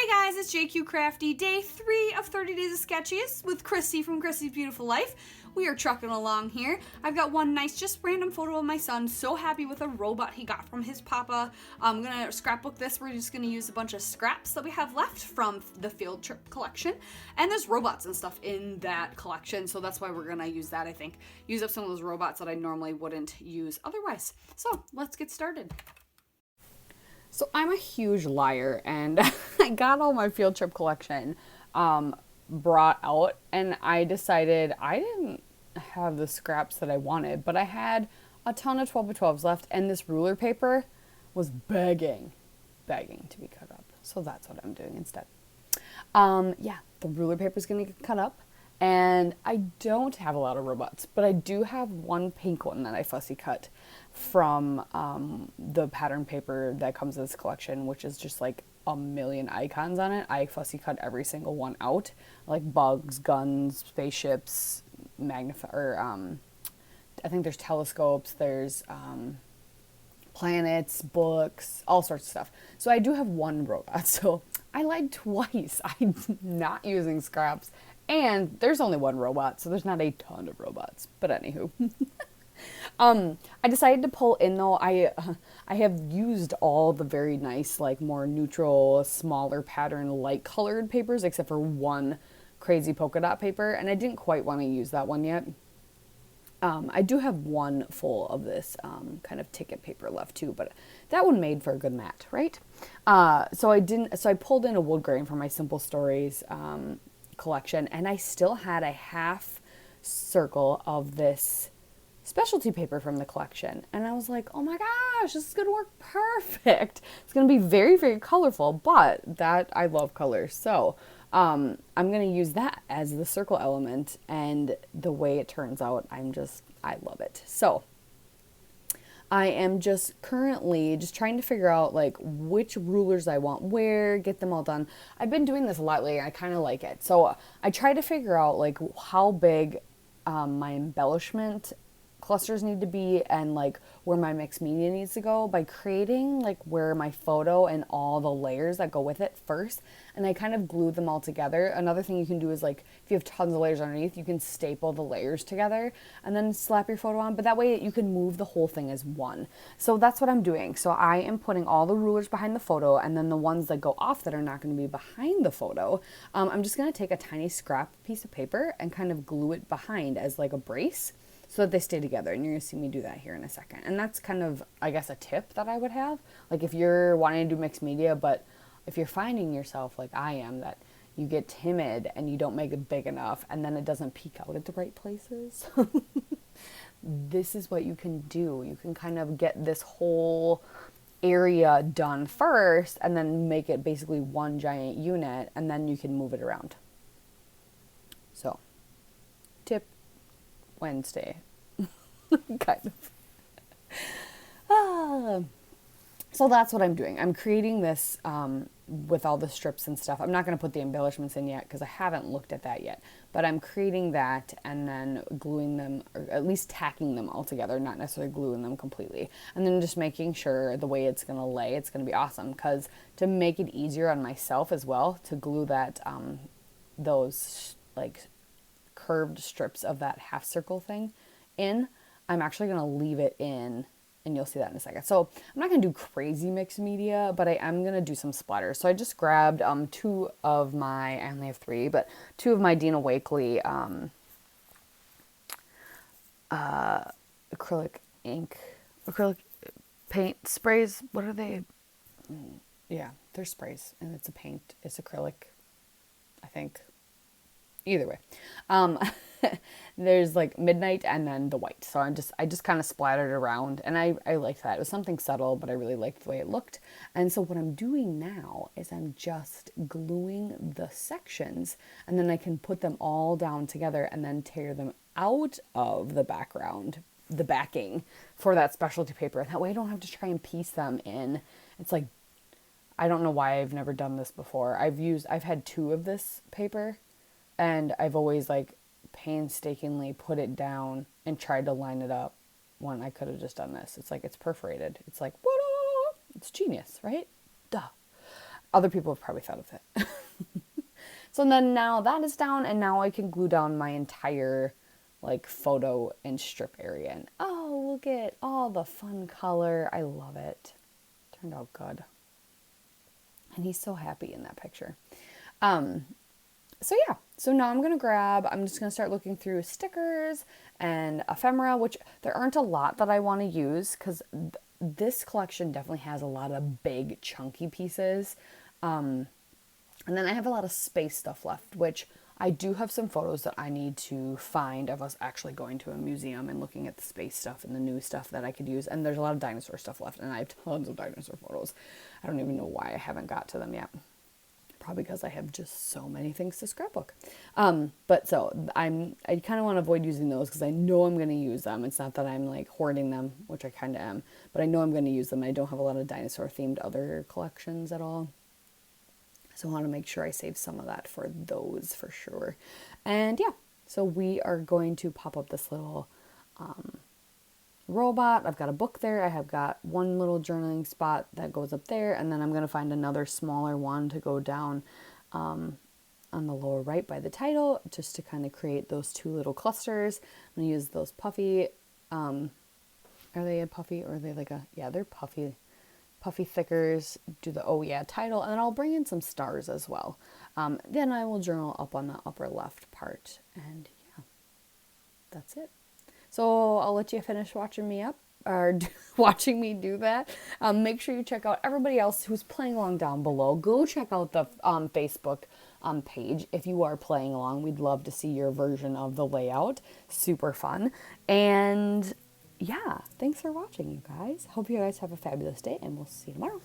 Hey guys, it's JQ Crafty, day 3 of 30 Days of Sketchiest with Christy from Christy's Beautiful Life. We are trucking along here. I've got one nice, just random photo of my son, so happy with a robot he got from his papa. I'm gonna scrapbook this. We're just gonna use a bunch of scraps that we have left from the field trip collection. And there's robots and stuff in that collection, so that's why we're gonna use that, I think. Use up some of those robots that I normally wouldn't use otherwise. So, let's get started. So I'm a huge liar, and I got all my field trip collection brought out, and I decided I didn't have the scraps that I wanted, but I had a ton of 12x12s left, and this ruler paper was begging to be cut up. So that's what I'm doing instead. Yeah, the ruler paper is going to get cut up, and I don't have a lot of robots, but I do have one pink one that I fussy cut from the pattern paper that comes in this collection, which is just like a million icons on it. I fussy cut every single one out, like bugs, guns, spaceships, I think there's telescopes, there's planets, books, all sorts of stuff. So I do have one robot, so I lied twice. I'm not using scraps, and there's only one robot, so there's not a ton of robots. But anywho. I decided to pull in though. I have used all the very nice, like more neutral, smaller pattern, light colored papers, except for one crazy polka dot paper, and I didn't quite want to use that one yet. I do have one full of this kind of ticket paper left too, but that one made for a good mat, right? So I pulled in a wood grain for my Simple Stories collection, and I still had a half circle of this specialty paper from the collection, and I was like, oh my gosh, this is gonna work perfect. It's gonna be very, very colorful, but that I love colors, so I'm gonna use that as the circle element, and the way it turns out, I love it. So I am just currently just trying to figure out like which rulers I want where, get them all done. I've been doing this a lot lately, and I kind of like it, so I try to figure out like how big my embellishment clusters need to be, and like where my mixed media needs to go, by creating like where my photo and all the layers that go with it first, and I kind of glue them all together. Another thing you can do is, like, if you have tons of layers underneath, you can staple the layers together and then slap your photo on, but that way you can move the whole thing as one. So that's what I'm doing. So I am putting all the rulers behind the photo, and then the ones that go off that are not going to be behind the photo, I'm just going to take a tiny scrap piece of paper and kind of glue it behind as like a brace, so that they stay together, and you're going to see me do that here in a second. And that's kind of, I guess, a tip that I would have. Like, if you're wanting to do mixed media, but if you're finding yourself, like I am, that you get timid and you don't make it big enough, and then it doesn't peek out at the right places, this is what you can do. You can kind of get this whole area done first, and then make it basically one giant unit, and then you can move it around. So, tip Wednesday, kind of. So that's what I'm doing. I'm creating this with all the strips and stuff. I'm not going to put the embellishments in yet because I haven't looked at that yet. But I'm creating that and then gluing them, or at least tacking them all together, not necessarily gluing them completely. And then just making sure the way it's going to lay, it's going to be awesome. Because to make it easier on myself as well, to glue that, those like curved strips of that half circle thing in, I'm actually going to leave it in, and you'll see that in a second. So I'm not going to do crazy mixed media, but I am going to do some splatters. So I just grabbed two of my, I only have 3, but 2 of my Dina Wakley acrylic paint sprays. What are they? Yeah, they're sprays, and it's a paint. It's acrylic, I think. Either way, there's like Midnight and then the white. So I just kind of splattered around, and I liked that. It was something subtle, but I really liked the way it looked. And so what I'm doing now is I'm just gluing the sections, and then I can put them all down together and then tear them out of the background, the backing for that specialty paper. That way I don't have to try and piece them in. It's like, I don't know why I've never done this before. I've had 2 of this paper, and I've always like painstakingly put it down and tried to line it up when I could have just done this. It's like, it's perforated. It's like, what? It's genius, right? Duh. Other people have probably thought of it. So then now that is down, and now I can glue down my entire like photo and strip area. And oh, look at all the fun color. I love it. Turned out good. And he's so happy in that picture. So yeah, so now I'm just gonna start looking through stickers and ephemera, which there aren't a lot that I want to use because this collection definitely has a lot of big chunky pieces. And then I have a lot of space stuff left, which I do have some photos that I need to find of us actually going to a museum and looking at the space stuff and the new stuff that I could use. And there's a lot of dinosaur stuff left, and I have tons of dinosaur photos. I don't even know why I haven't got to them yet. Probably because I have just so many things to scrapbook. But so I kind of want to avoid using those because I know I'm going to use them. It's not that I'm like hoarding them, which I kind of am, but I know I'm going to use them. I don't have a lot of dinosaur themed other collections at all. So I want to make sure I save some of that for those for sure. And yeah, so we are going to pop up this little robot. I've got a book there. I have got one little journaling spot that goes up there. And then I'm going to find another smaller one to go down on the lower right by the title, just to kind of create those two little clusters. I'm going to use those puffy, are they a puffy or are they like yeah, they're puffy thickers, do the oh yeah title, and then I'll bring in some stars as well. Then I will journal up on the upper left part, and yeah, that's it. So I'll let you finish watching me up or watching me do that. Make sure you check out everybody else who's playing along down below. Go check out the Facebook page if you are playing along. We'd love to see your version of the layout. Super fun. And yeah, thanks for watching, you guys. Hope you guys have a fabulous day, and we'll see you tomorrow.